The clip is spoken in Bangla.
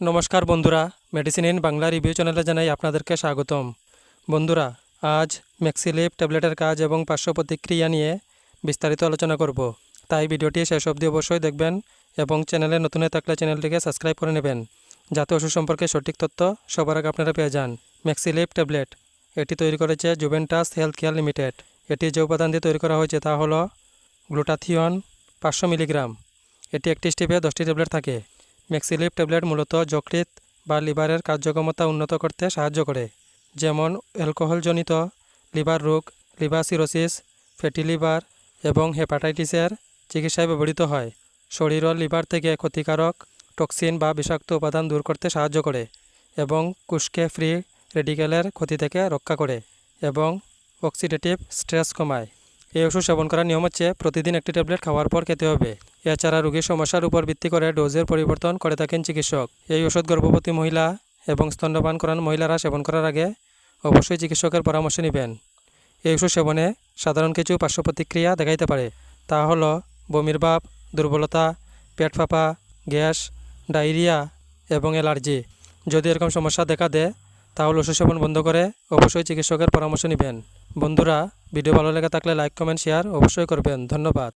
নমস্কার বন্ধুরা, মেডিসিন ইন বাংলা রিভিউ চ্যানেলে জানাই আপনাদেরকে স্বাগতম। বন্ধুরা, আজ ম্যাক্সিলিপ ট্যাবলেটের কাজ এবং পার্শ্ব প্রতিক্রিয়া নিয়ে বিস্তারিত আলোচনা করব, তাই ভিডিওটি শেষ অবধি অবশ্যই দেখবেন এবং চ্যানেলে নতুন হয়ে থাকলে চ্যানেলটিকে সাবস্ক্রাইব করে নেবেন, যাতে ওষুধ সম্পর্কে সঠিক তথ্য সবার আগে আপনারা পেয়ে যান। ম্যাক্সিলিপ ট্যাবলেট এটি তৈরি করেছে জুভেন্টাস হেলথ কেয়ার লিমিটেড। এটি যে উপাদান দিয়ে তৈরি করা হয়েছে তা হলো গ্লুটাথিয়ন 500 মিলিগ্রাম। এটি একটি স্টিপে 10টি ট্যাবলেট থাকে। ম্যাক্সিলিপ ট্যাবলেট মূলত যকৃৎ বা লিভারের কার্যক্ষমতা উন্নত করতে সাহায্য করে, যেমন অ্যালকোহলজনিত লিভার রোগ, লিভার সিরোসিস, ফ্যাটি লিভার এবং হেপাটাইটিসের চিকিৎসায় ব্যবহৃত হয়। শরীর ও লিভার থেকে ক্ষতিকারক টক্সিন বা বিষাক্ত উপাদান দূর করতে সাহায্য করে এবং কোষকে ফ্রি রেডিক্যালের ক্ষতি থেকে রক্ষা করে এবং অক্সিডেটিভ স্ট্রেস কমায়। এই ওষুধ সেবন করার নিয়ম হচ্ছে প্রতিদিন একটি ট্যাবলেট খাওয়ার পর খেতে হবে। এছাড়া রোগীর সমস্যার উপর ভিত্তি করে ডোজের পরিবর্তন করে থাকেন চিকিৎসক। এই ওষুধ গর্ভবতী মহিলা এবং স্তন্যপান করানো মহিলারা সেবন করার আগে অবশ্যই চিকিৎসকের পরামর্শ নেবেন। এই ওষুধ সেবনে সাধারণ কিছু পার্শ্ব প্রতিক্রিয়া দেখাইতে পারে, তা হলো বমির ভাব, দুর্বলতা, পেট ফাঁপা, গ্যাস, ডায়রিয়া এবং অ্যালার্জি। যদি এরকম সমস্যা দেখা দেয় তাহলে ওষুধ সেবন বন্ধ করে অবশ্যই চিকিৎসকের পরামর্শ নেবেন। বন্ধুরা, ভিডিও ভালো লেগে থাকলে লাইক, কমেন্ট, শেয়ার অবশ্যই করবেন। ধন্যবাদ।